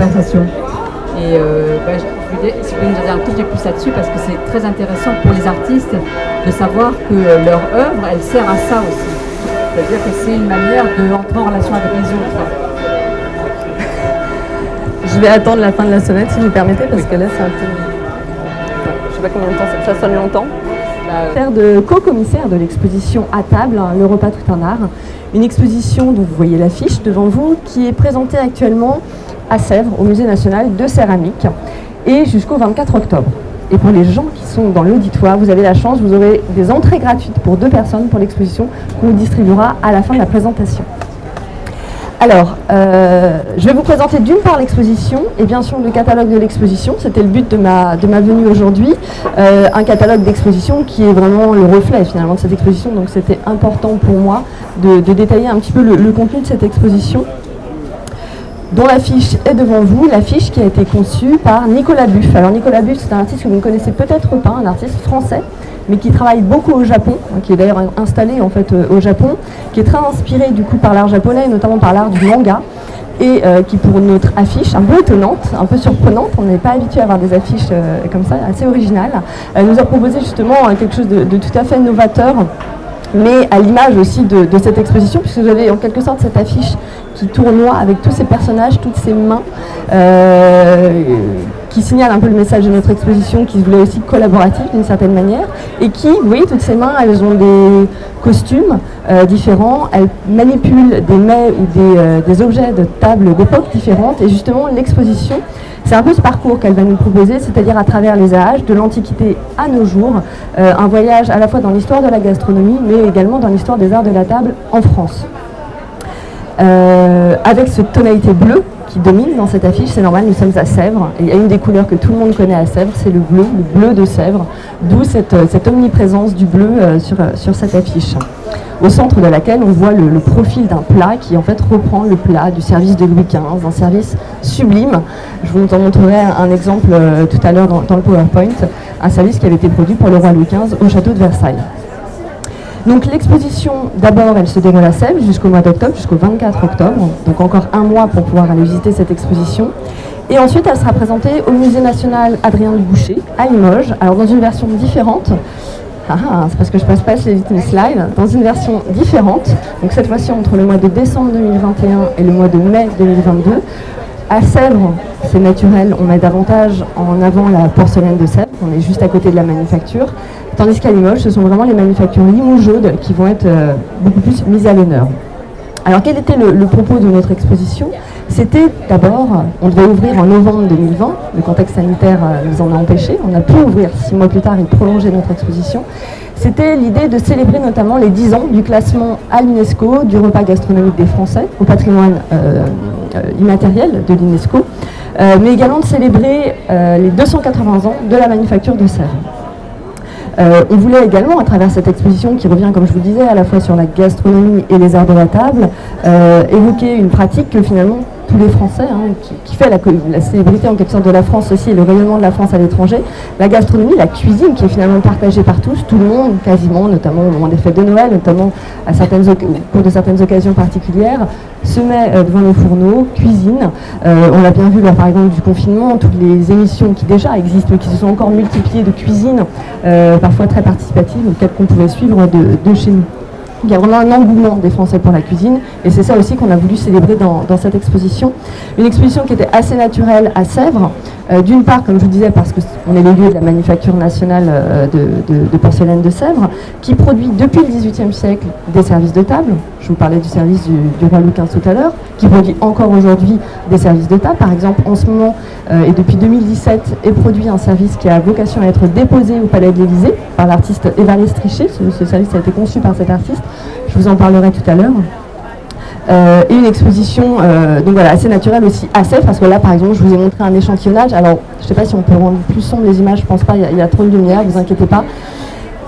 conversation. Et je voulais, si vous pouvez nous dire un tout petit peu plus là-dessus, parce que c'est très intéressant pour les artistes de savoir que leur œuvre, elle sert à ça aussi. C'est-à-dire que c'est une manière d'entrer en relation avec les autres. Je vais attendre la fin de la sonnette si vous permettez, parce que là c'est un peu... Je ne sais pas combien de temps ça sonne longtemps. Faire de co-commissaire de l'exposition À table, le repas tout un art. Une exposition dont vous voyez l'affiche devant vous, qui est présentée actuellement à Sèvres, au Musée national de céramique, et jusqu'au 24 octobre. Et pour les gens qui sont dans l'auditoire, vous avez la chance, vous aurez des entrées gratuites pour 2 personnes pour l'exposition qu'on vous distribuera à la fin de la présentation. Alors, je vais vous présenter d'une part l'exposition et bien sûr le catalogue de l'exposition. C'était le but de ma venue aujourd'hui. Un catalogue d'exposition qui est vraiment le reflet finalement de cette exposition. Donc c'était important pour moi de détailler un petit peu le contenu de cette exposition, dont l'affiche est devant vous, l'affiche qui a été conçue par Nicolas Buff. Alors Nicolas Buff, c'est un artiste que vous ne connaissez peut-être pas, un artiste français, mais qui travaille beaucoup au Japon, qui est d'ailleurs installé en fait au Japon, qui est très inspiré du coup par l'art japonais, notamment par l'art du manga, et qui pour notre affiche un peu étonnante, un peu surprenante, on n'est pas habitué à avoir des affiches comme ça, assez originales, nous a proposé justement quelque chose de tout à fait novateur, mais à l'image aussi de cette exposition, puisque vous avez en quelque sorte cette affiche qui tournoie avec tous ces personnages, toutes ces mains, qui signale un peu le message de notre exposition, qui se voulait aussi collaborative d'une certaine manière, et qui, vous voyez, toutes ces mains, elles ont des costumes différents, elles manipulent des mets ou des objets de table d'époque différentes, et justement l'exposition, c'est un peu ce parcours qu'elle va nous proposer, c'est-à-dire à travers les âges, de l'Antiquité à nos jours, un voyage à la fois dans l'histoire de la gastronomie, mais également dans l'histoire des arts de la table en France. Avec cette tonalité bleue qui domine dans cette affiche, c'est normal, nous sommes à Sèvres, et il y a une des couleurs que tout le monde connaît à Sèvres, c'est le bleu de Sèvres, d'où cette omniprésence du bleu sur cette affiche, au centre de laquelle on voit le profil d'un plat qui en fait reprend le plat du service de Louis XV, un service sublime. Je vous en montrerai un exemple tout à l'heure dans le PowerPoint, un service qui avait été produit pour le roi Louis XV au château de Versailles. Donc l'exposition, d'abord, elle se déroule à Sèvres jusqu'au mois d'octobre, jusqu'au 24 octobre, donc encore un mois pour pouvoir aller visiter cette exposition. Et ensuite, elle sera présentée au Musée national Adrien du Boucher, à Limoges, alors dans une version différente. C'est parce que je passe pas chez les slides, dans une version différente, donc cette fois-ci entre le mois de décembre 2021 et le mois de mai 2022. À Sèvres, c'est naturel, on met davantage en avant la porcelaine de Sèvres, on est juste à côté de la manufacture, tandis qu'à Limoges, ce sont vraiment les manufactures limougeaudes qui vont être beaucoup plus mises à l'honneur. Alors quel était le propos de notre exposition? C'était d'abord, on devait ouvrir en novembre 2020, le contexte sanitaire nous en a empêché, on a pu ouvrir 6 mois plus tard et prolonger notre exposition. C'était l'idée de célébrer notamment les 10 ans du classement à l'UNESCO du repas gastronomique des Français au patrimoine immatériel de l'UNESCO, mais également de célébrer les 280 ans de la manufacture de Sèvres. On voulait également, à travers cette exposition qui revient, comme je vous disais, à la fois sur la gastronomie et les arts de la table, évoquer une pratique que finalement tous les Français, qui fait la célébrité en quelque sorte de la France aussi et le rayonnement de la France à l'étranger, la gastronomie, la cuisine qui est finalement partagée par tous, tout le monde quasiment, notamment au moment des fêtes de Noël, notamment au cours de certaines occasions particulières, se met devant nos fourneaux, cuisine. On l'a bien vu lors par exemple du confinement, toutes les émissions qui déjà existent mais qui se sont encore multipliées de cuisine, parfois très participatives, auxquelles qu'on pouvait suivre de chez nous. Il y a vraiment un engouement des Français pour la cuisine et c'est ça aussi qu'on a voulu célébrer dans cette exposition. Une exposition qui était assez naturelle à Sèvres, d'une part, comme je vous disais, parce qu'on est le lieu de la manufacture nationale de porcelaine de Sèvres, qui produit depuis le XVIIIe siècle des services de table. Je vous parlais du service du roi Louis XV tout à l'heure, qui produit encore aujourd'hui des services de table. Par exemple, en ce moment, et depuis 2017, est produit un service qui a vocation à être déposé au Palais de l'Élysée par l'artiste Évariste Richer. Ce service a été conçu par cet artiste. Je vous en parlerai tout à l'heure. Et une exposition donc voilà, assez naturelle aussi à Sèvres, parce que là par exemple je vous ai montré un échantillonnage. Alors je ne sais pas si on peut rendre plus sombre les images, je pense pas, il y a trop de lumière, ne vous inquiétez pas,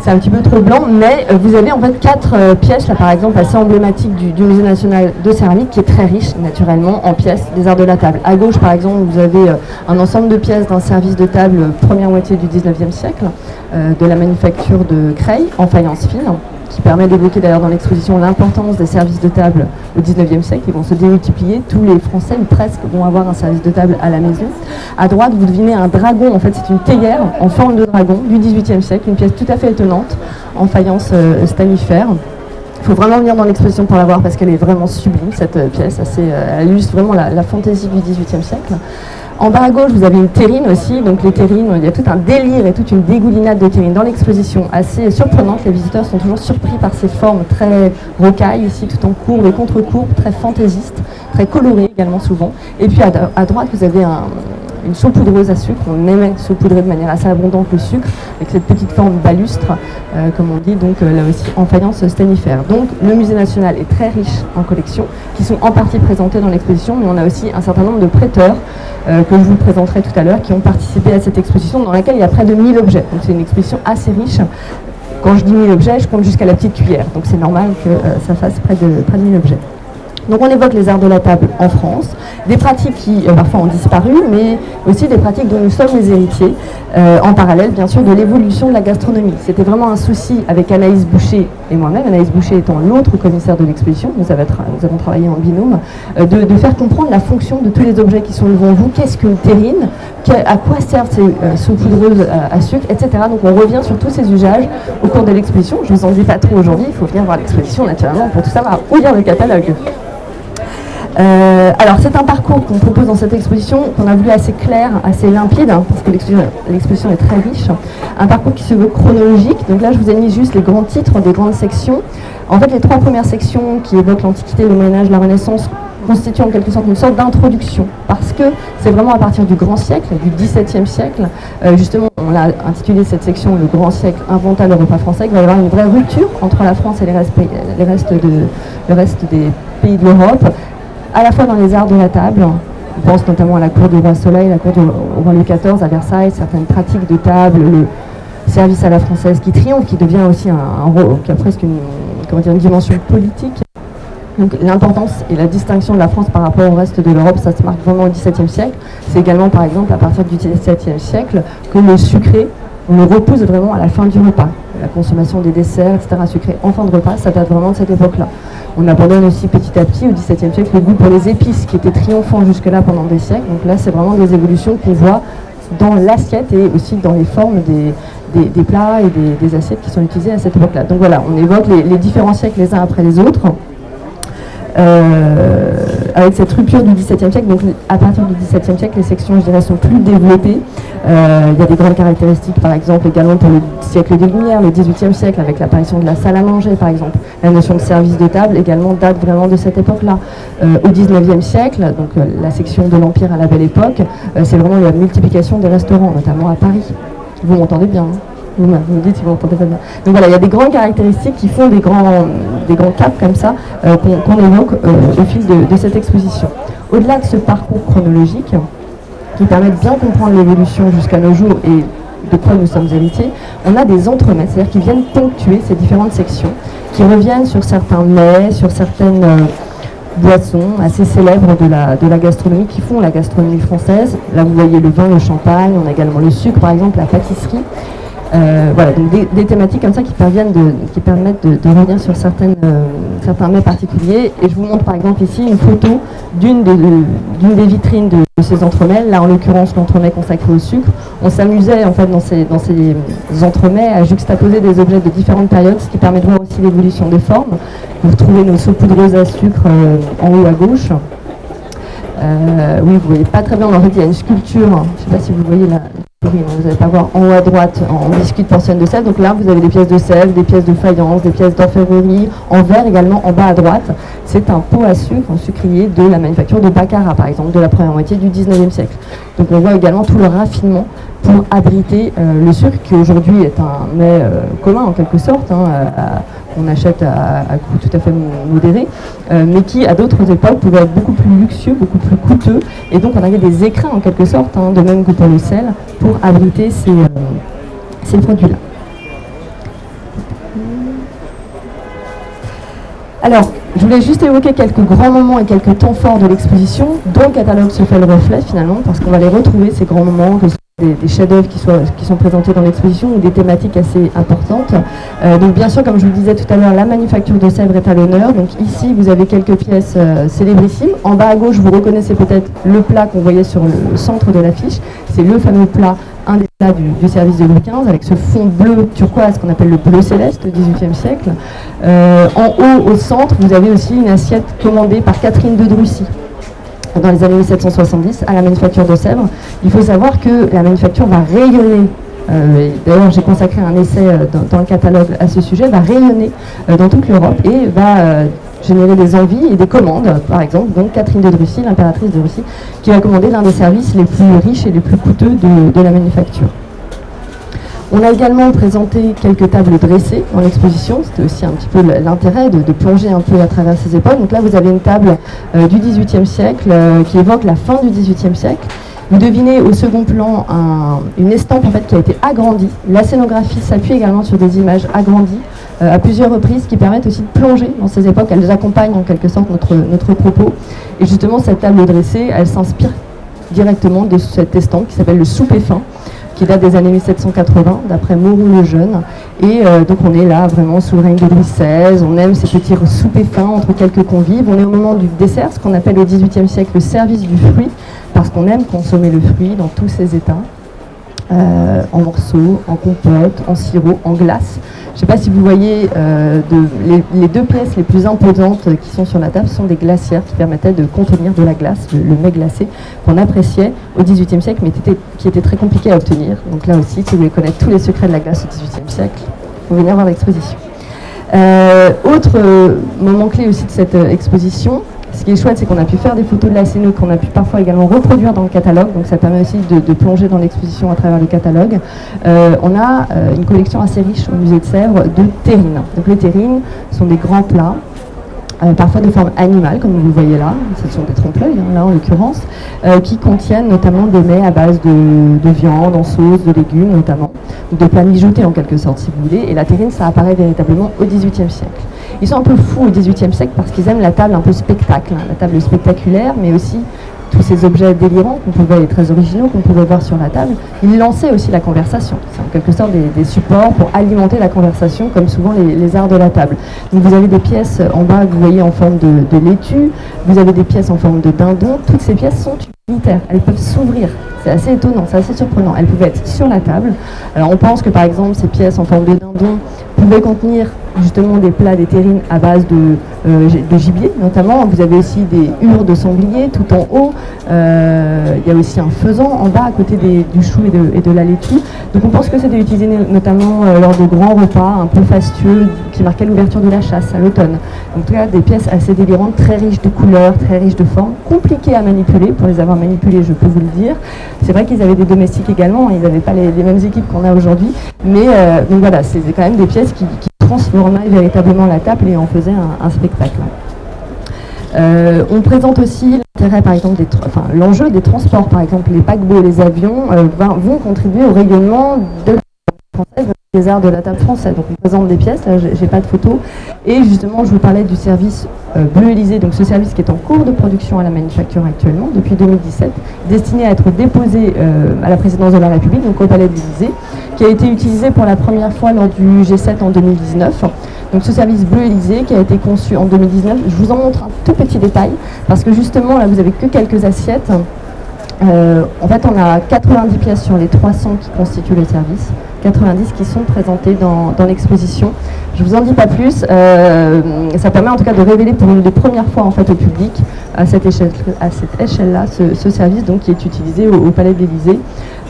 c'est un petit peu trop blanc, mais vous avez en fait 4 pièces là par exemple assez emblématiques du Musée national de céramique, qui est très riche naturellement en pièces des arts de la table. À gauche par exemple vous avez un ensemble de pièces d'un service de table première moitié du 19e siècle, de la manufacture de Creil en faïence fine. qui permet d'évoquer d'ailleurs dans l'exposition l'importance des services de table au 19e siècle. Ils vont se démultiplier, tous les Français, ou presque, vont avoir un service de table à la maison. À droite, vous devinez un dragon, en fait c'est une théière en forme de dragon du 18e siècle, une pièce tout à fait étonnante, en faïence stanifère. Il faut vraiment venir dans l'exposition pour la voir parce qu'elle est vraiment sublime, cette pièce. Elle illustre vraiment la fantaisie du XVIIIe siècle. En bas à gauche, vous avez une terrine aussi. Donc les terrines, il y a tout un délire et toute une dégoulinade de terrines dans l'exposition, assez surprenante. Les visiteurs sont toujours surpris par ces formes très rocailles, ici tout en courbe et contre-courbe, très fantaisistes, très colorées également souvent. Et puis à droite, vous avez une saupoudreuse à sucre. On aimait saupoudrer de manière assez abondante le sucre, avec cette petite forme balustre, comme on dit, donc là aussi en faïence stanifère. Donc le musée national est très riche en collections, qui sont en partie présentées dans l'exposition, mais on a aussi un certain nombre de prêteurs, que je vous présenterai tout à l'heure, qui ont participé à cette exposition, dans laquelle il y a près de 1000 objets. Donc c'est une exposition assez riche. Quand je dis 1000 objets, je compte jusqu'à la petite cuillère, donc c'est normal que ça fasse près de 1000 objets. Donc on évoque les arts de la table en France, des pratiques qui parfois ont disparu, mais aussi des pratiques dont nous sommes les héritiers, en parallèle bien sûr de l'évolution de la gastronomie. C'était vraiment un souci avec Anaïs Boucher et moi-même, Anaïs Boucher étant l'autre commissaire de l'exposition, nous avons travaillé en binôme, de faire comprendre la fonction de tous les objets qui sont devant vous, qu'est-ce qu'une terrine, à quoi servent ces saupoudreuses à sucre, etc. Donc on revient sur tous ces usages au cours de l'exposition. Je ne vous en dis pas trop aujourd'hui, il faut venir voir l'exposition naturellement pour tout savoir, ou lire le catalogue. Alors c'est un parcours qu'on propose dans cette exposition qu'on a voulu assez clair, assez limpide, parce que l'exposition est très riche. Un parcours qui se veut chronologique. Donc là je vous ai mis juste les grands titres des grandes sections. En fait les 3 premières sections qui évoquent l'Antiquité, le Moyen-Âge, la Renaissance constituent en quelque sorte une sorte d'introduction, parce que c'est vraiment à partir du grand siècle, du XVIIe siècle, justement on l'a intitulé cette section le grand siècle inventa le repas français, qu'il va y avoir une vraie rupture entre la France et le reste des pays de l'Europe, à la fois dans les arts de la table. On pense notamment à la cour du roi Soleil, la cour du roi Louis XIV à Versailles, certaines pratiques de table, le service à la française qui triomphe, qui devient aussi qui a presque une dimension politique. Donc l'importance et la distinction de la France par rapport au reste de l'Europe, ça se marque vraiment au XVIIe siècle. C'est également par exemple à partir du XVIIe siècle que le sucré, on le repousse vraiment à la fin du repas. La consommation des desserts, etc. sucrés en fin de repas, ça date vraiment de cette époque-là. On abandonne aussi petit à petit au XVIIe siècle le goût pour les épices qui était triomphant jusque-là pendant des siècles. Donc là, c'est vraiment des évolutions qu'on voit dans l'assiette et aussi dans les formes des plats et des assiettes qui sont utilisées à cette époque-là. Donc voilà, on évoque les différents siècles les uns après les autres. Avec cette rupture du XVIIe siècle, donc à partir du XVIIe siècle, les sections, je dirais, sont plus développées. Il y a des grandes caractéristiques, par exemple, également pour le siècle des Lumières, le XVIIIe siècle, avec l'apparition de la salle à manger, par exemple. La notion de service de table, également, date vraiment de cette époque-là. Au XIXe siècle, donc la section de l'Empire à la Belle Époque, c'est vraiment la multiplication des restaurants, notamment à Paris. Vous m'entendez bien, hein? Vous me dites si vous m'entendez pas bien. Donc voilà, il y a des grandes caractéristiques qui font des grands caps comme ça qu'on évoque au fil de cette exposition. Au-delà de ce parcours chronologique, qui permet de bien comprendre l'évolution jusqu'à nos jours et de quoi nous sommes héritiers, on a des entremets, c'est-à-dire qui viennent ponctuer ces différentes sections, qui reviennent sur certains mets, sur certaines boissons assez célèbres de la gastronomie, qui font la gastronomie française. Là vous voyez le vin, le champagne, on a également le sucre par exemple, la pâtisserie. Voilà, donc des thématiques comme ça qui permettent de revenir sur certains mets particuliers. Et je vous montre par exemple ici une photo d'une des vitrines de ces entremets. Là en l'occurrence l'entremets consacré au sucre. On s'amusait en fait dans ces entremets à juxtaposer des objets de différentes périodes, ce qui permet de voir aussi l'évolution des formes. Vous retrouvez nos saupoudreuses à sucre en haut à gauche. Oui, vous voyez pas très bien, en fait il y a une sculpture, je ne sais pas si vous voyez la figurine, vous n'allez pas voir en haut à droite en biscuit de porcelaine de sèvres. Donc là vous avez des pièces de sèvres, des pièces de faïence, des pièces d'orfèvrerie, en verre également en bas à droite. C'est un pot à sucre, un sucrier de la manufacture de Baccarat par exemple, de la première moitié du 19e siècle. Donc on voit également tout le raffinement pour abriter le sucre qui aujourd'hui est un mets commun en quelque sorte, qu'on achète à coût tout à fait modéré, mais qui à d'autres époques pouvait être beaucoup plus luxueux, beaucoup plus coûteux, et donc on avait des écrins en quelque sorte, de même que pour le sel, pour abriter ces produits-là. Alors, je voulais juste évoquer quelques grands moments et quelques temps forts de l'exposition, dont le catalogue se fait le reflet finalement, parce qu'on va les retrouver, ces grands moments, que des chefs-d'œuvre qui sont présentés dans l'exposition ou des thématiques assez importantes. Donc bien sûr, comme je vous le disais tout à l'heure, la manufacture de Sèvres est à l'honneur. Donc ici, vous avez quelques pièces célébrissimes. En bas à gauche, vous reconnaissez peut-être le plat qu'on voyait sur le centre de l'affiche. C'est le fameux plat, un des plats du service de Louis XV, avec ce fond bleu turquoise qu'on appelle le bleu céleste au XVIIIe siècle. En haut, au centre, vous avez aussi une assiette commandée par Catherine de Drussy dans les années 1770 à la manufacture de Sèvres. Il faut savoir que la manufacture va rayonner, d'ailleurs j'ai consacré un essai dans le catalogue à ce sujet, va rayonner dans toute l'Europe et va générer des envies et des commandes. Par exemple, donc Catherine de Drussy, l'impératrice de Russie, qui va commander l'un des services les plus riches et les plus coûteux de la manufacture. On a également présenté quelques tables dressées dans l'exposition. C'était aussi un petit peu l'intérêt de plonger un peu à travers ces époques. Donc là, vous avez une table du XVIIIe siècle qui évoque la fin du XVIIIe siècle. Vous devinez au second plan une estampe en fait, qui a été agrandie. La scénographie s'appuie également sur des images agrandies à plusieurs reprises qui permettent aussi de plonger dans ces époques. Elles accompagnent en quelque sorte notre propos. Et justement, cette table dressée, elle s'inspire directement de cette estampe qui s'appelle le souper fin, qui date des années 1780, d'après Moreau le Jeune. Et donc on est là vraiment sous le règne de Louis XVI, on aime ces petits soupers fins entre quelques convives. On est au moment du dessert, ce qu'on appelle au XVIIIe siècle le service du fruit, parce qu'on aime consommer le fruit dans tous ses états, en morceaux, en compote, en sirop, en glace. Je ne sais pas si vous voyez, les deux pièces les plus imposantes qui sont sur la table sont des glacières qui permettaient de contenir de la glace, le mets glacé, qu'on appréciait au XVIIIe siècle, mais qui était très compliqué à obtenir. Donc là aussi, si vous voulez connaître tous les secrets de la glace au XVIIIe siècle, il faut venir voir l'exposition. Autre moment clé aussi de cette exposition, ce qui est chouette, c'est qu'on a pu faire des photos de la scéno qu'on a pu parfois également reproduire dans le catalogue, donc ça permet aussi de plonger dans l'exposition à travers le catalogue. On a une collection assez riche au musée de Sèvres de terrines. Donc les terrines sont des grands plats, parfois de forme animale, comme vous le voyez là, ce sont des trompe-l'œil, là en l'occurrence, qui contiennent notamment des mets à base de viande, en sauce, de légumes notamment, de plats mijotés en quelque sorte si vous voulez, et la terrine ça apparaît véritablement au XVIIIe siècle. Ils sont un peu fous au XVIIIe siècle parce qu'ils aiment la table un peu spectacle, la table spectaculaire, mais aussi tous ces objets délirants qu'on pouvait, et très originaux qu'on pouvait voir sur la table. Ils lançaient aussi la conversation. C'est en quelque sorte des supports pour alimenter la conversation, comme souvent les arts de la table. Donc vous avez des pièces en bas que vous voyez en forme de laitue, vous avez des pièces en forme de dindon. Toutes ces pièces sont utilitaires, elles peuvent s'ouvrir. C'est assez étonnant, c'est assez surprenant. Elles pouvaient être sur la table. Alors on pense que par exemple ces pièces en forme de dindon pouvaient contenir justement des plats, des terrines à base de gibier notamment. Vous avez aussi des hures de sanglier tout en haut. Il y a aussi un faisan en bas à côté du chou et de la laitue. Donc on pense que c'était utilisé notamment lors de grands repas un peu fastueux qui marquaient l'ouverture de la chasse à l'automne. Donc en tout cas des pièces assez délirantes, très riches de couleurs, très riches de formes, compliquées à manipuler. Pour les avoir manipulées, je peux vous le dire. C'est vrai qu'ils avaient des domestiques également, ils n'avaient pas les mêmes équipes qu'on a aujourd'hui, mais donc voilà, c'est quand même des pièces qui transformaient véritablement la table et en faisaient un spectacle. On présente aussi l'intérêt, par exemple, l'enjeu des transports, par exemple, les paquebots, les avions vont contribuer au rayonnement de la française, des arts de la table française. Donc on présente des pièces, là j'ai pas de photos, et justement je vous parlais du service Bleu Élysée, donc ce service qui est en cours de production à la manufacture actuellement depuis 2017, destiné à être déposé à la présidence de la République, donc au Palais de l'Élysée, qui a été utilisé pour la première fois lors du G7 en 2019. Donc ce service Bleu Élysée qui a été conçu en 2019, je vous en montre un tout petit détail, parce que justement là vous avez que quelques assiettes. En fait, on a 90 pièces sur les 300 qui constituent le service, 90 qui sont présentées dans l'exposition. Je ne vous en dis pas plus, ça permet en tout cas de révéler pour une des premières fois en fait, au public, à cette échelle-là, ce service donc, qui est utilisé au Palais de l'Élysée.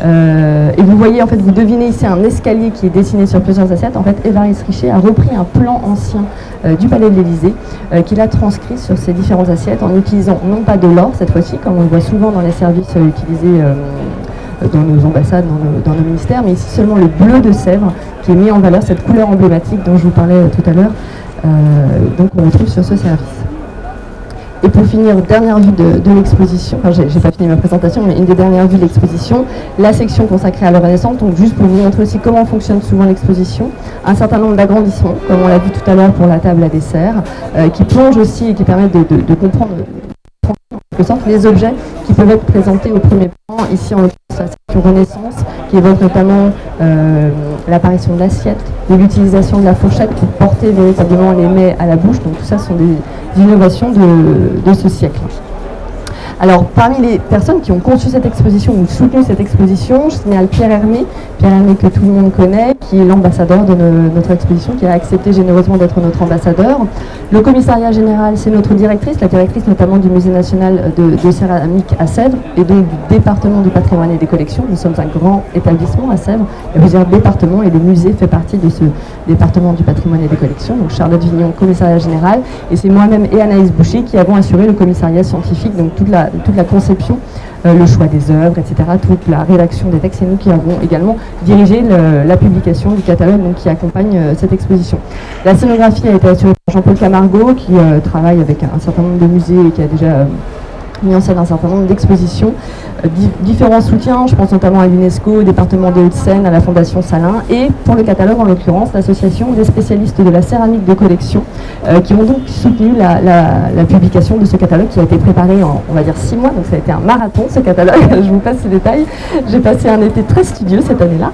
Et vous voyez, en fait, vous devinez ici un escalier qui est dessiné sur plusieurs assiettes. En fait, Évariste Richer a repris un plan ancien du Palais de l'Élysée qu'il a transcrit sur ces différentes assiettes en utilisant non pas de l'or cette fois-ci, comme on le voit souvent dans les services utilisés dans nos ambassades, dans nos ministères, mais ici seulement le bleu de Sèvres qui est mis en valeur, cette couleur emblématique dont je vous parlais tout à l'heure, donc on retrouve sur ce service. Et pour finir, dernière vue de l'exposition, enfin j'ai pas fini ma présentation, mais une des dernières vues de l'exposition, la section consacrée à la Renaissance, donc juste pour vous montrer aussi comment fonctionne souvent l'exposition, un certain nombre d'agrandissements, comme on l'a vu tout à l'heure pour la table à dessert, qui plongent aussi et qui permettent de comprendre en quelque sorte les objets qui peuvent être présentés au premier plan, ici en l'occurrence la section Renaissance, qui évoque notamment l'apparition de l'assiette, de l'utilisation de la fourchette pour porter véritablement les mets à la bouche. Donc tout ça sont des innovations de ce siècle. Alors, parmi les personnes qui ont conçu cette exposition ou soutenu cette exposition, je signale Pierre Hermé que tout le monde connaît, qui est l'ambassadeur de notre exposition, qui a accepté généreusement d'être notre ambassadeur. Le commissariat général, c'est notre directrice, la directrice notamment du Musée national de céramique à Sèvres, et donc du département du patrimoine et des collections. Nous sommes un grand établissement à Sèvres, et plusieurs départements, et le musée fait partie de ce département du patrimoine et des collections. Donc Charlotte Vignon, commissariat général, et c'est moi-même et Anaïs Boucher qui avons assuré le commissariat scientifique, donc toute la conception, le choix des œuvres, etc., toute la rédaction des textes, et nous qui avons également dirigé la publication du catalogue donc, qui accompagne cette exposition. La scénographie a été assurée par Jean-Paul Camargo, qui travaille avec un certain nombre de musées et qui a déjà mis en scène un certain nombre d'expositions, différents soutiens, je pense notamment à l'UNESCO, au département des Hauts-de-Seine, à la Fondation Salin, et pour le catalogue en l'occurrence, l'association des spécialistes de la céramique de collection, qui ont donc soutenu la publication de ce catalogue qui a été préparé en, on va dire, 6 mois, donc ça a été un marathon ce catalogue, je vous passe ces détails, j'ai passé un été très studieux cette année-là,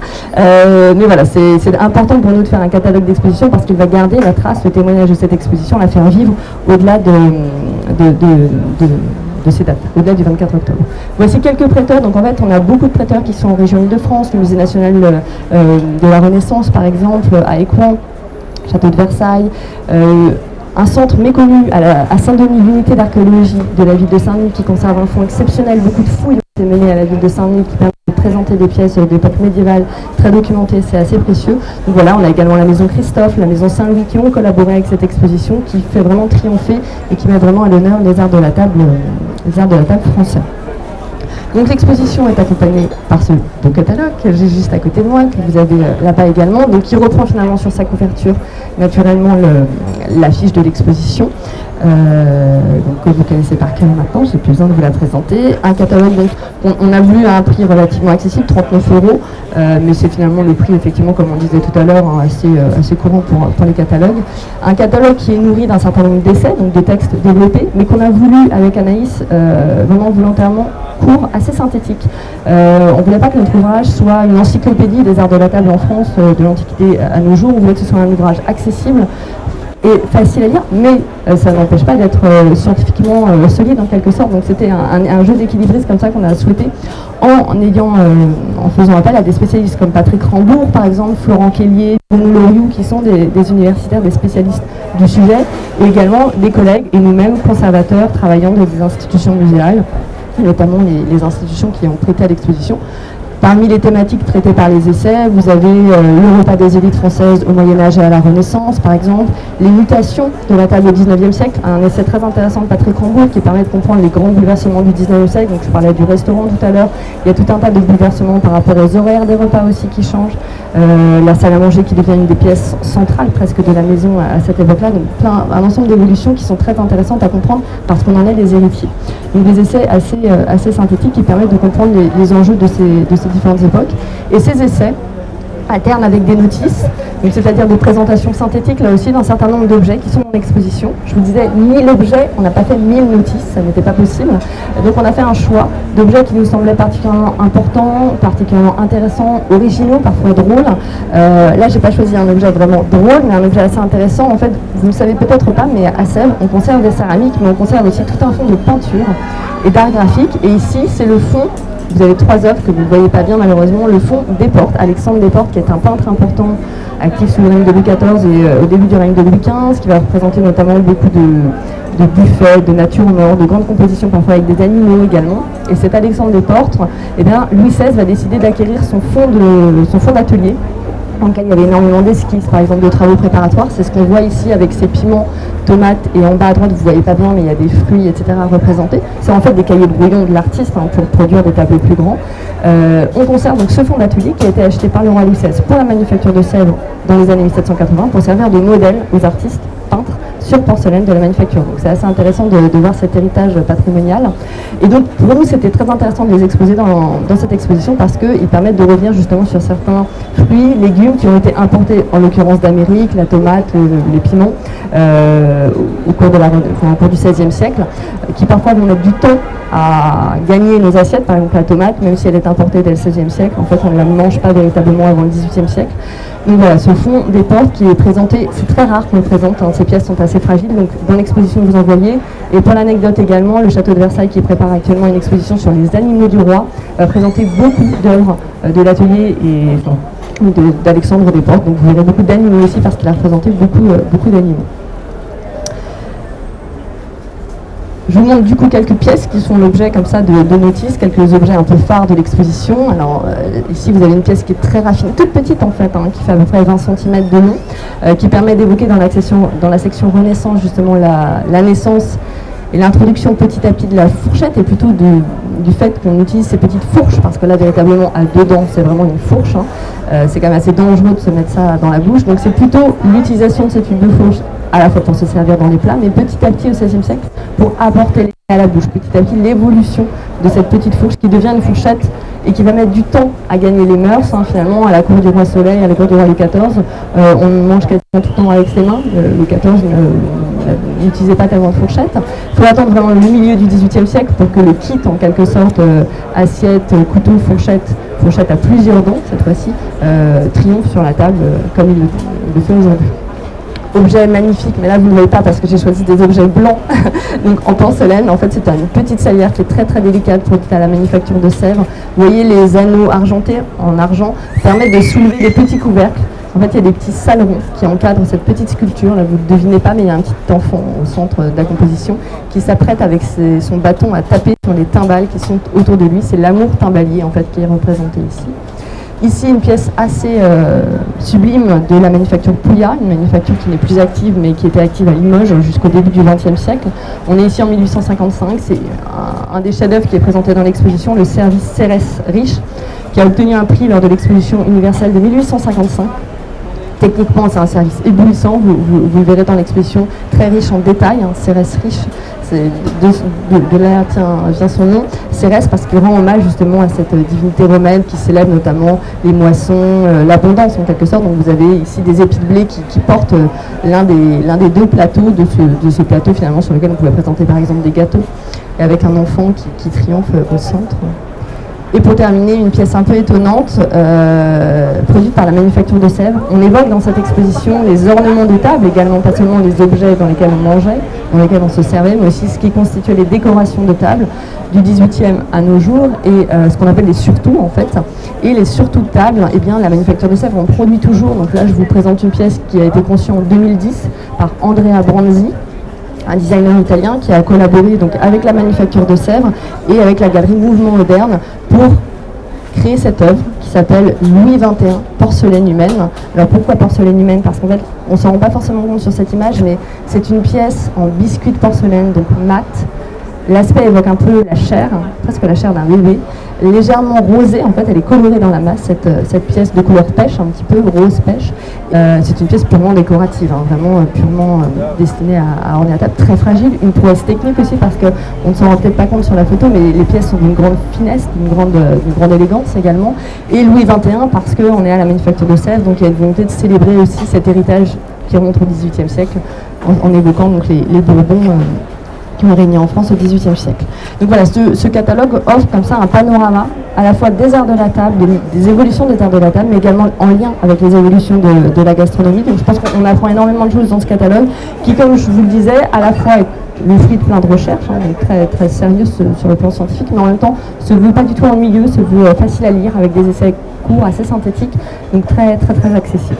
mais voilà, c'est important pour nous de faire un catalogue d'exposition parce qu'il va garder la trace, le témoignage de cette exposition, la faire vivre au-delà de ces dates, au-delà du 24 octobre. Voici quelques prêteurs. Donc en fait, on a beaucoup de prêteurs qui sont en région Île-de-France, le Musée national de la Renaissance, par exemple, à Écouen, Château de Versailles, un centre méconnu à Saint-Denis, l'unité d'archéologie de la ville de Saint-Denis, qui conserve un fonds exceptionnel, beaucoup de fouilles ont été menées à la ville de Saint-Denis, qui permet de présenter des pièces d'époque médiévale très documentées, c'est assez précieux. Donc voilà, on a également la maison Christophe, la maison Saint-Louis qui ont collaboré avec cette exposition, qui fait vraiment triompher et qui met vraiment à l'honneur les arts de la table français. Donc l'exposition est accompagnée par ce beau catalogue que j'ai juste à côté de moi, que vous avez là-bas également, donc qui reprend finalement sur sa couverture naturellement l'affiche de l'exposition. Donc, que vous connaissez par cœur maintenant, j'ai plus besoin de vous la présenter. Un catalogue, donc, on a voulu à un prix relativement accessible, 39 €, mais c'est finalement le prix, effectivement, comme on disait tout à l'heure, hein, assez courant pour les catalogues. Un catalogue qui est nourri d'un certain nombre d'essais, donc de textes développés, mais qu'on a voulu, avec Anaïs, vraiment volontairement court, assez synthétique. On ne voulait pas que notre ouvrage soit une encyclopédie des arts de la table en France, de l'Antiquité à nos jours. On voulait que ce soit un ouvrage accessible et facile à lire, mais ça n'empêche pas d'être scientifiquement solide en quelque sorte. Donc c'était un jeu d'équilibrisme comme ça qu'on a souhaité en faisant appel à des spécialistes comme Patrick Rambourg par exemple, Florent Kellier, Bruno Loriou, qui sont des universitaires, des spécialistes du sujet, et également des collègues et nous-mêmes conservateurs travaillant dans des institutions muséales, notamment les institutions qui ont prêté à l'exposition. Parmi les thématiques traitées par les essais, vous avez le repas des élites françaises au Moyen-Âge et à la Renaissance, par exemple, les mutations de la table au XIXe siècle, un essai très intéressant de Patrick Rambourg qui permet de comprendre les grands bouleversements du XIXe siècle. Donc je parlais du restaurant tout à l'heure, il y a tout un tas de bouleversements par rapport aux horaires des repas aussi qui changent, la salle à manger qui devient une des pièces centrales presque de la maison à cette époque-là, donc un ensemble d'évolutions qui sont très intéressantes à comprendre parce qu'on en est des héritiers. Donc des essais assez synthétiques qui permettent de comprendre les enjeux de ces différentes époques. Et ces essais alternent avec des notices, c'est-à-dire des présentations synthétiques là aussi d'un certain nombre d'objets qui sont en exposition. Je vous disais 1000 objets, on n'a pas fait 1000 notices, ça n'était pas possible. Donc on a fait un choix d'objets qui nous semblaient particulièrement importants, particulièrement intéressants, originaux, parfois drôles. Là j'ai pas choisi un objet vraiment drôle, mais un objet assez intéressant. En fait, vous ne le savez peut-être pas, mais à Sèvres, on conserve des céramiques, mais on conserve aussi tout un fond de peinture et d'art graphique. Et ici, c'est le fond. Vous avez 3 œuvres que vous ne voyez pas bien malheureusement. Le fond Desportes, Alexandre Desportes, qui est un peintre important, actif sous le règne de Louis XIV et au début du règne de Louis XV, qui va représenter notamment beaucoup de buffets, de nature morte, de grandes compositions parfois avec des animaux également. Et cet Alexandre Desportes, Louis XVI va décider d'acquérir son fond d'atelier, dans lequel il y avait énormément d'esquisses, par exemple de travaux préparatoires. C'est ce qu'on voit ici avec ces piments, tomates, et en bas à droite, vous ne voyez pas bien, mais il y a des fruits, etc. représentés. C'est en fait des cahiers de brouillon de l'artiste pour produire des tableaux plus grands. On conserve donc ce fond d'atelier qui a été acheté par le roi Louis XVI pour la manufacture de Sèvres dans les années 1780 pour servir de modèle aux artistes peintres sur porcelaine de la manufacture. Donc c'est assez intéressant de voir cet héritage patrimonial. Et donc pour nous c'était très intéressant de les exposer dans cette exposition parce qu'ils permettent de revenir justement sur certains fruits, légumes qui ont été importés en l'occurrence d'Amérique, la tomate, les piments, au cours du XVIe siècle, qui parfois vont mettre du temps à gagner nos assiettes. Par exemple la tomate, même si elle est importée dès le XVIe siècle, en fait on ne la mange pas véritablement avant le XVIIIe siècle. Donc voilà, ce fond des portes qui est présenté, c'est très rare qu'on le présente, hein, ces pièces sont assez fragiles, donc dans l'exposition que vous en voyez. Et pour l'anecdote également, le château de Versailles qui prépare actuellement une exposition sur les animaux du roi, va présenter beaucoup d'œuvres de l'atelier et d'Alexandre Desportes, donc vous verrez beaucoup d'animaux aussi parce qu'il a représenté beaucoup d'animaux. Je vous montre du coup quelques pièces qui sont l'objet comme ça de notices, quelques objets un peu phares de l'exposition. Alors ici vous avez une pièce qui est très raffinée, toute petite en fait, hein, qui fait à peu près 20 cm de long, qui permet d'évoquer dans la section Renaissance justement la naissance et l'introduction petit à petit de la fourchette, et plutôt du fait qu'on utilise ces petites fourches, parce que là véritablement à deux dents c'est vraiment une fourche, hein. C'est quand même assez dangereux de se mettre ça dans la bouche, donc c'est plutôt l'utilisation de cette tube de fourche à la fois pour se servir dans les plats, mais petit à petit au XVIe siècle pour apporter les à la bouche, petit à petit l'évolution de cette petite fourche qui devient une fourchette et qui va mettre du temps à gagner les mœurs, hein, finalement à la cour du roi Soleil, à la cour du roi Louis XIV, on mange quasiment tout le temps avec ses mains. Louis XIV n'utilisait pas tellement de fourchette. Il faut attendre vraiment le milieu du XVIIIe siècle pour que le kit en quelque sorte assiette, couteau, fourchette à plusieurs dents cette fois-ci, triomphe sur la table comme il le fait aujourd'hui. Objet magnifique, mais là vous ne voyez pas parce que j'ai choisi des objets blancs, donc en porcelaine. En fait c'est une petite salière qui est très très délicate, produite à la manufacture de Sèvres. Vous voyez les anneaux argentés en argent permettent de soulever des petits couvercles. En fait il y a des petits salerons qui encadrent cette petite sculpture, là vous ne devinez pas mais il y a un petit enfant au centre de la composition qui s'apprête avec son bâton à taper sur les timbales qui sont autour de lui. C'est l'amour timbalier en fait qui est représenté ici. Ici, une pièce assez sublime de la manufacture Pouillat, une manufacture qui n'est plus active, mais qui était active à Limoges jusqu'au début du XXe siècle. On est ici en 1855, c'est un des chefs-d'œuvre qui est présenté dans l'exposition, le service Cérès Riche, qui a obtenu un prix lors de l'exposition universelle de 1855. Techniquement, c'est un service éblouissant, vous le verrez dans l'exposition, très riche en détails, hein, Cérès Riche. De là vient son nom, Cérès, parce qu'il rend hommage justement à cette divinité romaine qui célèbre notamment les moissons, l'abondance en quelque sorte. Donc vous avez ici des épis de blé qui portent l'un des deux plateaux de ce plateau finalement sur lequel on pouvait présenter par exemple des gâteaux, et avec un enfant qui triomphe au centre. Et pour terminer, une pièce un peu étonnante, produite par la manufacture de Sèvres. On évoque dans cette exposition les ornements de table, également pas seulement les objets dans lesquels on mangeait, dans lesquels on se servait, mais aussi ce qui constituait les décorations de table du 18e à nos jours, et ce qu'on appelle les surtouts en fait. Et les surtouts de table, eh bien, la manufacture de Sèvres en produit toujours. Donc là, je vous présente une pièce qui a été conçue en 2010 par Andrea Branzi, un designer italien qui a collaboré donc avec la manufacture de Sèvres et avec la galerie Mouvement Moderne pour créer cette œuvre qui s'appelle Louis XXI, porcelaine humaine. Alors pourquoi porcelaine humaine? Parce qu'en fait, on ne s'en rend pas forcément compte sur cette image, mais c'est une pièce en biscuit de porcelaine, donc mat. L'aspect évoque un peu la chair, presque la chair d'un bébé, légèrement rosée, en fait elle est colorée dans la masse, cette pièce de couleur pêche, un petit peu rose pêche. C'est une pièce purement décorative, hein, vraiment purement destinée à orner la table, très fragile, une prouesse technique aussi parce qu'on ne s'en rend peut-être pas compte sur la photo, mais les pièces sont d'une grande finesse, d'une grande élégance également. Et Louis XXI parce qu'on est à la manufacture de Sèvres, donc il y a une volonté de célébrer aussi cet héritage qui remonte au XVIIIe siècle en évoquant donc les Bourbons qui ont régné en France au XVIIIe siècle. Donc voilà, ce catalogue offre comme ça un panorama à la fois des arts de la table, des évolutions des arts de la table, mais également en lien avec les évolutions de la gastronomie. Donc je pense qu'on apprend énormément de choses dans ce catalogue, qui, comme je vous le disais, à la fois est le fruit de plein de recherches, hein, donc très, très sérieux sur le plan scientifique, mais en même temps se veut pas du tout ennuyeux, se veut facile à lire, avec des essais courts, assez synthétiques, donc très, très, très accessible.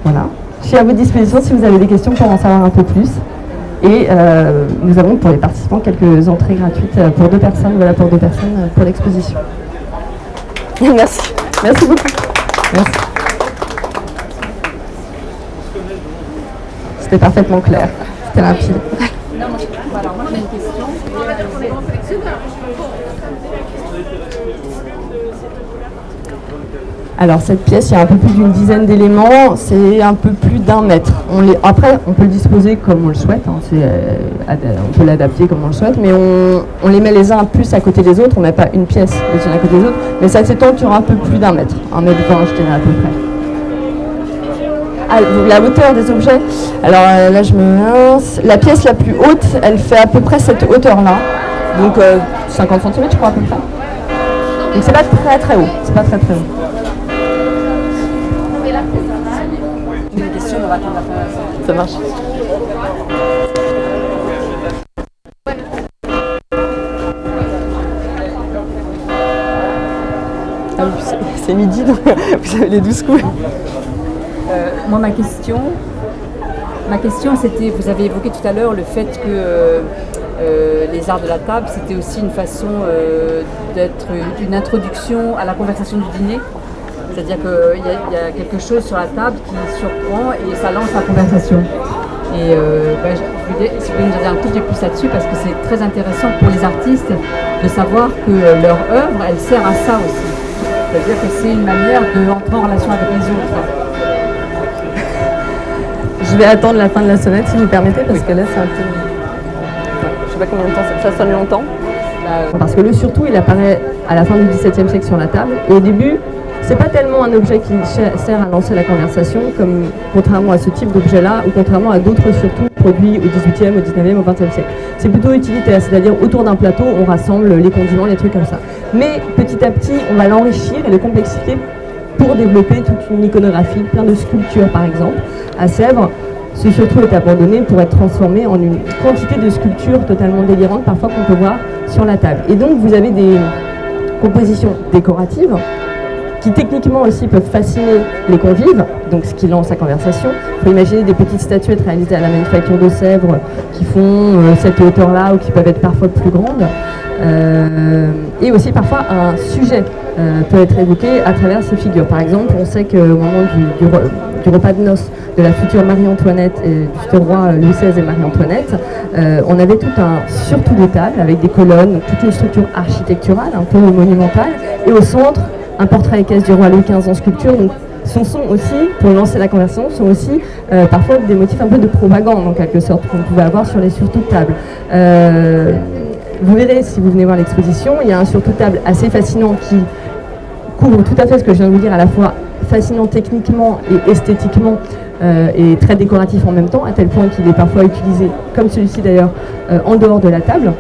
Voilà. Je suis à votre disposition si vous avez des questions pour en savoir un peu plus. Et nous avons pour les participants quelques entrées gratuites pour 2 personnes, voilà pour 2 personnes pour l'exposition. Merci. Merci beaucoup. Merci. C'était parfaitement clair. C'était limpide. Alors moi j'ai une question. Alors cette pièce, il y a un peu plus d'une dizaine d'éléments, c'est un peu plus d'1 mètre. Après, on peut le disposer comme on le souhaite, hein, on peut l'adapter comme on le souhaite, mais on les met les uns plus à côté des autres, on ne met pas une pièce les unes à côté des autres, mais ça s'étend sur un peu plus d'1 mètre, 1,20 m je dirais à peu près. Ah, la hauteur des objets, alors là je me lance. La pièce la plus haute, elle fait à peu près cette hauteur-là, donc 50 cm je crois à peu près. Donc c'est pas très très haut, c'est pas très très haut. Une question, on va attendre la fin. Ça marche. Ah oui, c'est midi, donc vous avez les 12 coups. Moi, ma question c'était, vous avez évoqué tout à l'heure le fait que les arts de la table, c'était aussi une façon d'être une introduction à la conversation du dîner. C'est-à-dire qu'il y a quelque chose sur la table qui surprend et ça lance la conversation. Et je voulais, si vous pouvez nous en dire un tout petit peu plus là-dessus, parce que c'est très intéressant pour les artistes de savoir que leur œuvre, elle sert à ça aussi. C'est-à-dire que c'est une manière d'entrer en relation avec les autres. Je vais attendre la fin de la sonnette si vous permettez, parce que là c'est un peu... Je ne sais pas combien de temps ça sonne longtemps. Parce que le surtout, il apparaît à la fin du XVIIe siècle sur la table. Et au début, c'est pas tellement un objet qui sert à lancer la conversation, comme contrairement à ce type d'objet-là, ou contrairement à d'autres surtout produits au XVIIIe, au XIXe, au XXe siècle. C'est plutôt utilitaire, c'est-à-dire autour d'un plateau, on rassemble les condiments, les trucs comme ça. Mais petit à petit, on va l'enrichir et le complexifier pour développer toute une iconographie, plein de sculptures par exemple. À Sèvres, ce surtout est abandonné pour être transformé en une quantité de sculptures totalement délirantes, parfois qu'on peut voir sur la table. Et donc vous avez des compositions décoratives qui techniquement aussi peuvent fasciner les convives, donc ce qui lance la conversation. Il faut imaginer des petites statuettes réalisées à la Manufacture de Sèvres qui font cette hauteur-là ou qui peuvent être parfois plus grandes. Et aussi parfois un sujet peut être évoqué à travers ces figures. Par exemple, on sait qu'au moment du repas de noces de la future Marie-Antoinette et du futur roi Louis XVI et Marie-Antoinette, on avait tout un surtout de table avec des colonnes, toute une structure architecturale un peu monumentale, et au centre un portrait équestre du roi Louis XV en sculpture. Donc, ce sont aussi, pour lancer la conversation, sont aussi parfois des motifs un peu de propagande en quelque sorte qu'on pouvait avoir sur les surtout de table. Vous verrez si vous venez voir l'exposition, il y a un surtout de table assez fascinant qui couvre tout à fait ce que je viens de vous dire, à la fois fascinant techniquement et esthétiquement et très décoratif en même temps, à tel point qu'il est parfois utilisé, comme celui-ci d'ailleurs, en dehors de la table.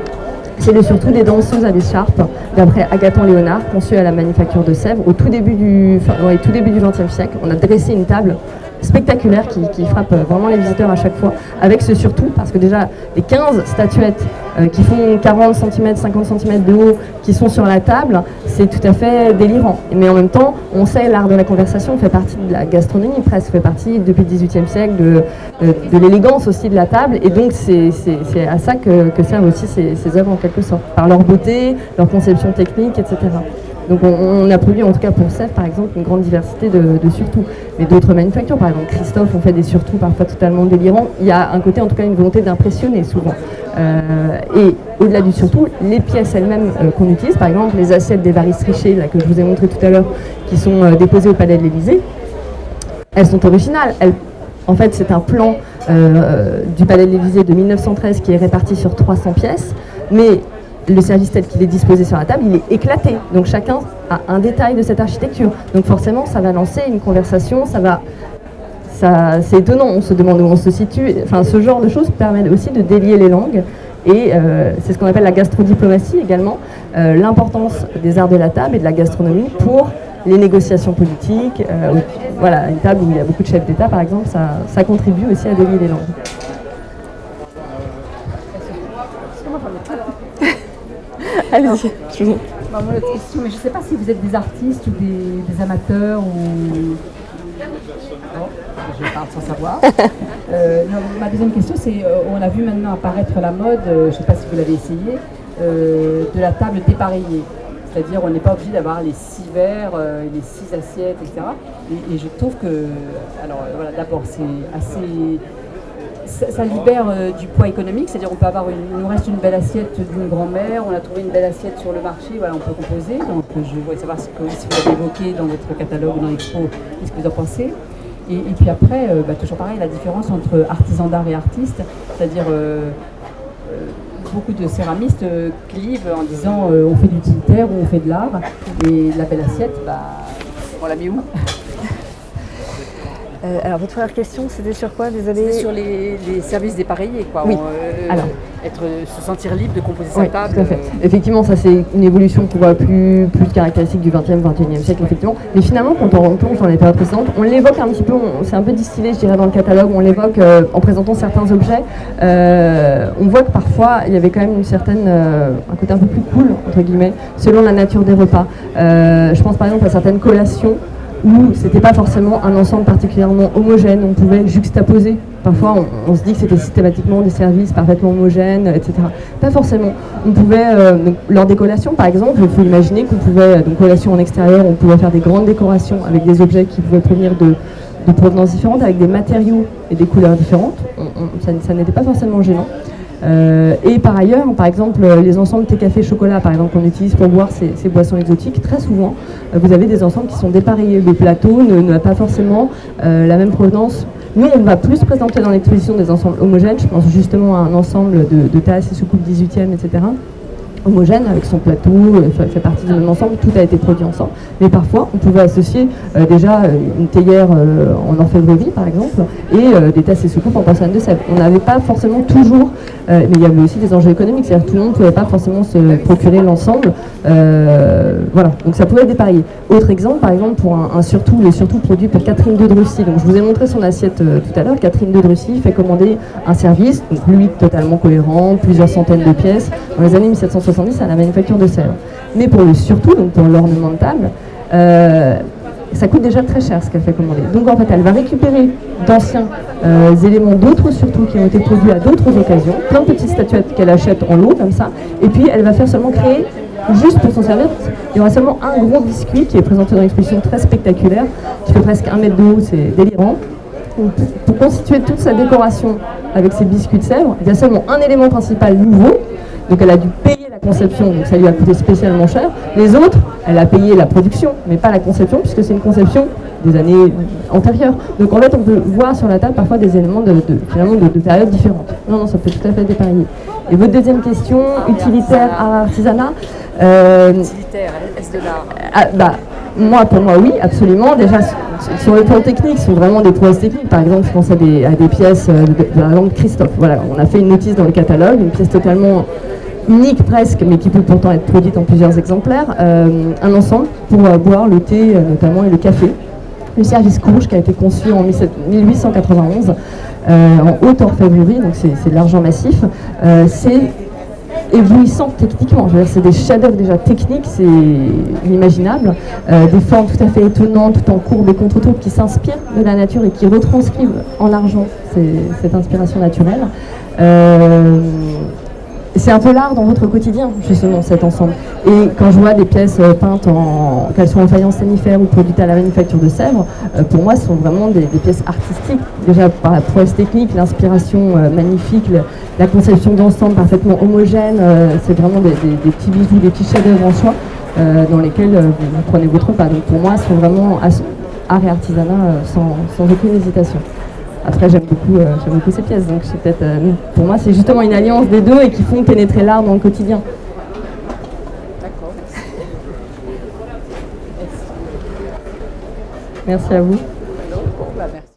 C'est le surtout des danseuses à l'écharpe, d'après Agathon Léonard, conçu à la Manufacture de Sèvres au tout début du XXe siècle. On a dressé une table spectaculaire qui frappe vraiment les visiteurs à chaque fois, avec ce surtout, parce que déjà les 15 statuettes qui font 40 cm, 50 cm de haut, qui sont sur la table, c'est tout à fait délirant. Mais en même temps, on sait l'art de la conversation fait partie de la gastronomie presque, fait partie depuis le XVIIIe siècle de l'élégance aussi de la table, et donc c'est à ça que servent aussi ces œuvres en quelque sorte, par leur beauté, leur conception technique, etc. Donc on a produit en tout cas pour Sèvres par exemple une grande diversité de surtout. Mais d'autres manufactures, par exemple Christophe, ont fait des surtout parfois totalement délirants. Il y a un côté en tout cas une volonté d'impressionner souvent. Et au-delà du surtout, les pièces elles-mêmes qu'on utilise, par exemple les assiettes d'Évariste Richer, là, que je vous ai montré tout à l'heure, qui sont déposées au Palais de l'Élysée, elles sont originales. En fait c'est un plan du Palais de l'Élysée de 1913 qui est réparti sur 300 pièces, mais le service tel qu'il est disposé sur la table, il est éclaté. Donc chacun a un détail de cette architecture. Donc forcément, ça va lancer une conversation, c'est étonnant, on se demande où on se situe. Enfin, ce genre de choses permet aussi de délier les langues. Et c'est ce qu'on appelle la gastrodiplomatie également, l'importance des arts de la table et de la gastronomie pour les négociations politiques. Voilà, une table où il y a beaucoup de chefs d'État, par exemple, ça contribue aussi à délier les langues. Allez-y, je vous en prie. Mon autre question, mais je ne sais pas si vous êtes des artistes ou des amateurs ou... Non, je parle sans savoir. Non, ma deuxième question, c'est on a vu maintenant apparaître la mode, je ne sais pas si vous l'avez essayé, de la table dépareillée. C'est-à-dire on n'est pas obligé d'avoir les 6 verres, les 6 assiettes, etc. Et je trouve que, alors voilà, d'abord c'est assez ça libère du poids économique, c'est-à-dire on peut avoir il nous reste une belle assiette d'une grand-mère, on a trouvé une belle assiette sur le marché, voilà, on peut composer. Donc je voudrais savoir si vous l'avez évoqué dans votre catalogue ou dans l'expo, qu'est-ce que vous en pensez. Et puis après, toujours pareil, la différence entre artisan d'art et artiste, c'est-à-dire beaucoup de céramistes clivent en disant on fait de l'utilitaire ou on fait de l'art, et la belle assiette, on la met où? Alors votre première question, c'était sur quoi? Désolée. C'était sur les services dépareillés, quoi. Oui. Alors, se sentir libre de composer sa table. Tout à fait. Effectivement, ça c'est une évolution qu'on voit plus caractéristique du 20e, 21e siècle, effectivement. Mais finalement, quand on replonge dans les périodes précédentes, on l'évoque un petit peu, c'est un peu distillé, je dirais, dans le catalogue, on l'évoque en présentant certains objets. On voit que parfois, il y avait quand même une certaine, un côté un peu plus cool, entre guillemets, selon la nature des repas. Je pense par exemple à certaines collations où c'était pas forcément un ensemble particulièrement homogène, on pouvait juxtaposer. Parfois, on se dit que c'était systématiquement des services parfaitement homogènes, etc. Pas forcément. On pouvait, donc, lors des collations, par exemple, il faut imaginer qu'on pouvait, donc collations en extérieur, on pouvait faire des grandes décorations avec des objets qui pouvaient provenir de provenances différentes, avec des matériaux et des couleurs différentes. Ça n'était pas forcément gênant. Et par ailleurs, par exemple, les ensembles thé, café, chocolat, par exemple, qu'on utilise pour boire ces boissons exotiques, très souvent, vous avez des ensembles qui sont dépareillés. Le plateau n'a pas forcément la même provenance. Nous, on va plus présenter dans l'exposition des ensembles homogènes. Je pense justement à un ensemble de tasses et soucoupes 18e, etc. homogène avec son plateau, fait partie du même ensemble, tout a été produit ensemble. Mais parfois, on pouvait associer déjà une théière en orfèvrerie, par exemple, et des tasses et soucoupes en porcelaine de Sèvres. On n'avait pas forcément toujours, mais il y avait aussi des enjeux économiques, c'est-à-dire que tout le monde ne pouvait pas forcément se procurer l'ensemble. Voilà, donc ça pouvait dépareiller. Autre exemple, par exemple, pour le surtout produit par Catherine II de Russie. Donc je vous ai montré son assiette tout à l'heure. Catherine II de Russie fait commander un service, donc lui totalement cohérent, plusieurs centaines de pièces, dans les années 1770 à la manufacture de Sèvres. Mais pour le surtout, donc pour l'ornement de table, ça coûte déjà très cher ce qu'elle fait commander. Donc en fait, elle va récupérer d'anciens éléments d'autres surtout qui ont été produits à d'autres occasions, plein de petites statuettes qu'elle achète en lot comme ça, et puis elle va faire seulement créer, juste pour s'en servir, il y aura seulement un gros biscuit qui est présenté dans l'exposition très spectaculaire, qui fait presque 1 mètre de haut, c'est délirant. Pour constituer toute sa décoration avec ces biscuits de Sèvres, il y a seulement un élément principal nouveau, donc elle a dû payer la conception, donc ça lui a coûté spécialement cher. Les autres, elle a payé la production, mais pas la conception, puisque c'est une conception des années antérieures. Donc en fait, on peut voir sur la table parfois des éléments de périodes différentes. Non, ça peut tout à fait dépareiller. Et votre deuxième question, utilitaire à artisanat. Utilitaire, est-ce de l'art? Pour moi, oui, absolument. Déjà, sur le plan technique, ce sont vraiment des prouesses techniques. Par exemple, je pense à des pièces de la langue Christophe. Voilà, on a fait une notice dans le catalogue, une pièce totalement unique presque, mais qui peut pourtant être produite en plusieurs exemplaires. Un ensemble pour boire le thé notamment et le café. Le service Courge qui a été conçu en 1891 en haute orfèvrerie, donc c'est de l'argent massif. C'est éblouissant techniquement, je veux dire, c'est des chefs-d'œuvre déjà techniques, c'est inimaginable, des formes tout à fait étonnantes, tout en courbe et contre-tourbe qui s'inspirent de la nature et qui retranscrivent en argent cette inspiration naturelle. C'est un peu l'art dans votre quotidien, justement, cet ensemble. Et quand je vois des pièces peintes, qu'elles soient en faïence sannifère ou produites à la manufacture de Sèvres, pour moi, ce sont vraiment des pièces artistiques. Déjà par la prouesse technique, l'inspiration magnifique, la conception d'ensemble parfaitement homogène, c'est vraiment des petits bijoux, des petits chefs-d'œuvre en soi, dans lesquels vous prenez votre pas. Donc pour moi, ce sont vraiment art et artisanat sans aucune hésitation. Après, j'aime beaucoup ces pièces, donc c'est peut-être, pour moi, c'est justement une alliance des deux et qui font pénétrer l'art dans le quotidien. D'accord. Merci à vous. Merci.